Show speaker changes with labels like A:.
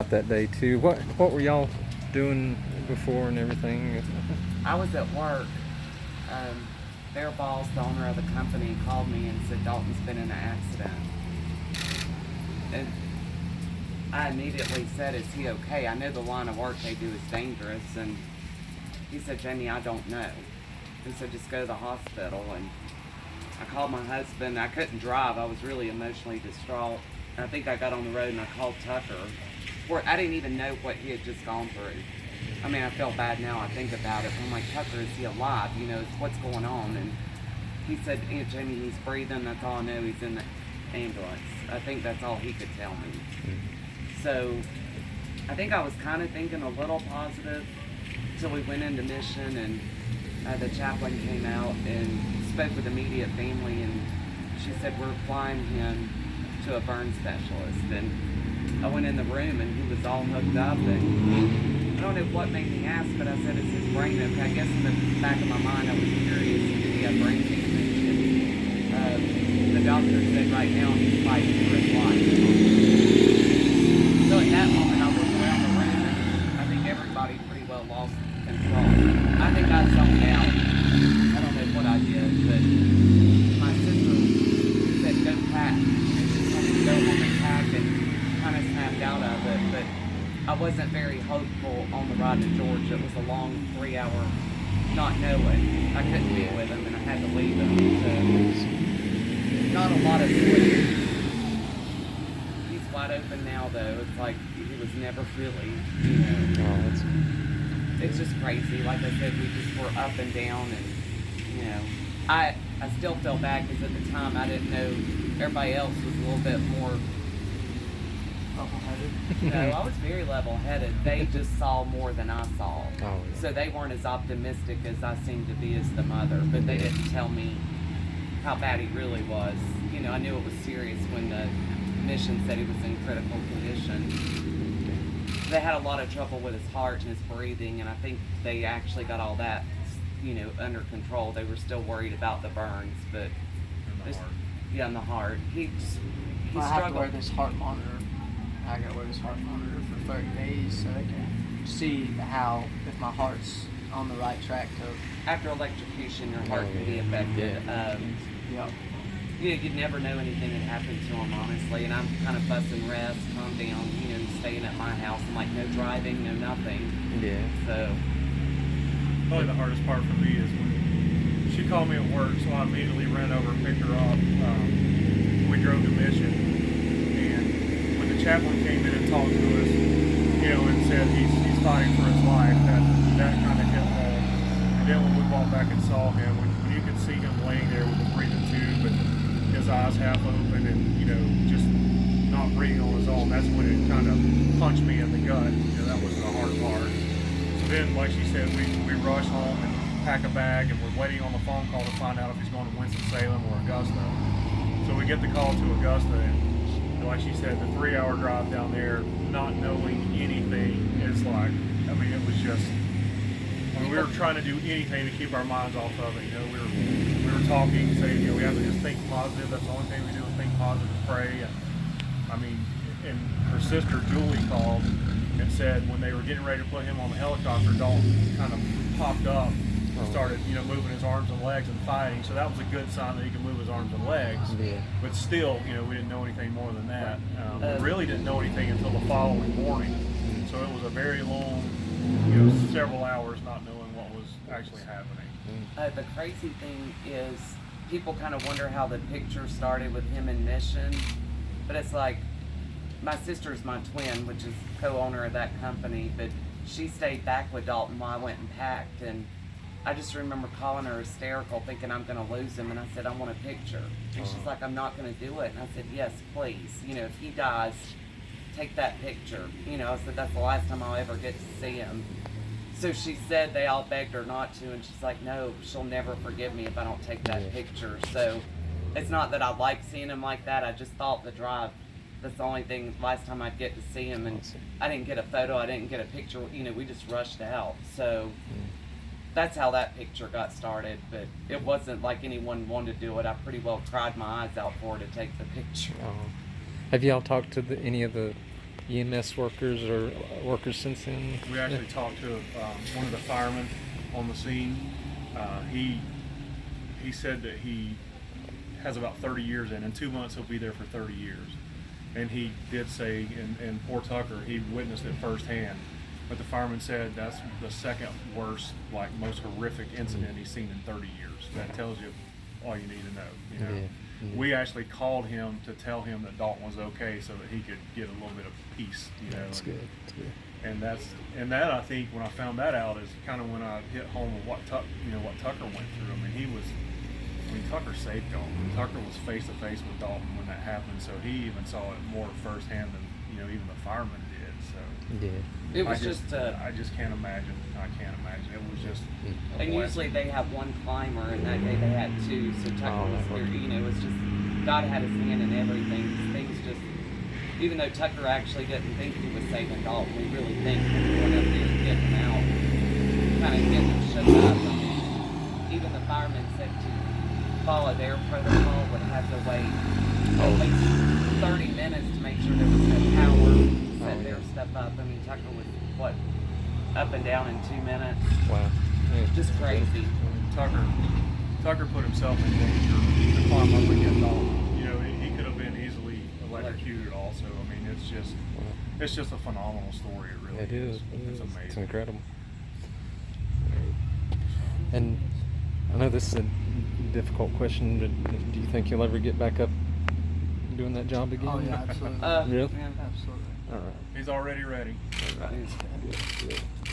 A: that day too. What were y'all doing before and everything?
B: I was at work. Their boss, the owner of the company, called me and said Dalton's been in an accident. And I immediately said, "Is he okay? I know the line of work they do is dangerous." And he said, "Jamie, I don't know." He said, "Just go to the hospital." And I called my husband. I couldn't drive. I was really emotionally distraught. And I think I got on the road and I called Tucker. Where I didn't even know what he had just gone through. I mean, I feel bad now. I think about it. But I'm like, "Tucker, is he alive? You know, what's going on?" And he said, "Aunt Jamie, he's breathing. That's all I know. He's in the ambulance." I think that's all he could tell me. So I think I was kind of thinking a little positive till we went into mission, and the chaplain came out and spoke with immediate family, and she said, "We're flying him to a burn specialist." And I went in the room and he was all hooked up, and I don't know what made me ask, but I said, "Is his brain okay?" I guess in the back of my mind I was curious, did he have brain damage? And the doctor said right now he's fighting for his life. So at that moment I looked around the room and I think everybody pretty well lost control. I think I zoned out. I don't know what I did, but my sister said, "Go pack." And she told me to go home and pack, and kind of snapped out of it. But I wasn't very hopeful on the ride to Georgia. It was a long 3-hour not knowing. I couldn't be with him and I had to leave him. So not a lot of sleep. He's wide open now though. It's like he was never really, you know.
A: Oh,
B: It's just crazy. Like I said, we just were up and down, and you know, I still feel bad because at the time I didn't know everybody else was a little bit more level-headed. No, I was very level-headed. They just saw more than I saw.
A: Oh, yeah.
B: So they weren't as optimistic as I seemed to be as the mother, but they didn't tell me how bad he really was. You know, I knew it was serious when the mission said he was in critical condition. They had a lot of trouble with his heart and his breathing, and I think they actually got all that, you know, under control. They were still worried about the burns, but in the heart. He
C: I have to
B: struggled.
C: wear this heart monitor. I gotta wear this heart monitor for 30 days so I can see how, if my heart's on the right track to.
B: After electrocution, your heart can be affected.
C: Yeah.
B: You know, you'd never know anything had happened to him, honestly. And I'm kind of fussing rest, calm down, you know, staying at my house. I'm like, no driving, no nothing.
A: yeah.
B: So,
D: Probably the hardest part for me is when she called me at work, so I immediately ran over and picked her up. We drove to Mission, and when the chaplain came in and talked to us, you know, and said he's fighting for his life, that kind of hit home. And then when we walked back and saw him, when you could see him laying there with a breathing tube and his eyes half open and, you know, just not breathing on his own, that's when it kind of punched me in the gut. You know, that was the hard part. So then, like she said, we rush home and pack a bag, and we're waiting on the phone call to find out if he's going to Winston-Salem or Augusta. So we get the call to Augusta, and like she said, the 3-hour drive down there, not knowing anything, is like, I mean, it was just, I mean, we were trying to do anything to keep our minds off of it. You know, we were talking, saying, you know, we have to just think positive. That's the only thing we do is think positive, pray. And I mean, and her sister Julie called and said when they were getting ready to put him on the helicopter, Dalton kind of popped up and started, you know, moving his arms and legs and fighting. So that was a good sign that he could move his arms and legs.
A: Yeah.
D: But still, you know, we didn't know anything more than that. We really didn't know anything until the following morning. So it was a very long, you know, several hours not knowing what was actually happening.
B: the crazy thing is people kind of wonder how the picture started with him in Mission, but it's like, my sister's my twin, which is co-owner of that company, but she stayed back with Dalton while I went and packed, and I just remember calling her hysterical, thinking I'm going to lose him, and I said, "I want a picture." And she's like, "I'm not going to do it." And I said, "Yes, please. You know, if he dies, take that picture." You know, I said, "That's the last time I'll ever get to see him." So she said they all begged her not to, and she's like, "No, she'll never forgive me if I don't take that picture." So it's not that I like seeing him like that. I just thought the drive, that's the only thing, last time I'd get to see him, and I didn't get a photo, I didn't get a picture, you know, we just rushed out. So that's how that picture got started, but it wasn't like anyone wanted to do it. I pretty well cried my eyes out for her to take the picture.
A: Have y'all talked to any of the EMS workers or workers since then?
D: We actually talked to one of the firemen on the scene. He said that he has about 30 years in 2 months he'll be there for 30 years. And he did say, in poor Tucker, he witnessed it firsthand. But the fireman said that's the second worst, like most horrific incident he's seen in 30 years. That tells you all you need to know. You know?
A: Yeah.
D: We actually called him to tell him that Dalton was okay, so that he could get a little bit of peace. You know,
A: That's good. That's good.
D: And that I think when I found that out is kind of when I hit home with what Tucker went through. I mean, Tucker saved Dalton. Tucker was face to face with Dalton when that happened, so he even saw it more firsthand than even the fireman did. So
A: Yeah.
B: It was
D: I just can't imagine. I can't imagine. It was just. a
B: and usually
D: blessing.
B: they have one climber, and that day they had two. So Tucker was there. It was just God had his hand in everything. Things just, even though Tucker actually didn't think he was saving Dalton, we really think him going up there and getting him out, kind of getting him shook up. Even the firemen said to follow their protocol would have to wait at least 30 minutes to make sure there was no power, set their stuff up. I mean, Tucker was, up and down in 2 minutes.
A: Wow. Yeah.
B: Just crazy.
D: Tucker put himself in danger to climb up against Dalton. He could have been easily electrocuted also. I mean, it's just a phenomenal story. It really
A: It is.
D: It's amazing.
A: It's incredible. And I know this is a difficult question, but do you think you'll ever get back up doing that job again?
C: Oh yeah, absolutely.
A: Really?
B: Yeah.
C: Absolutely.
A: All right.
D: He's already ready.
A: All right. Good.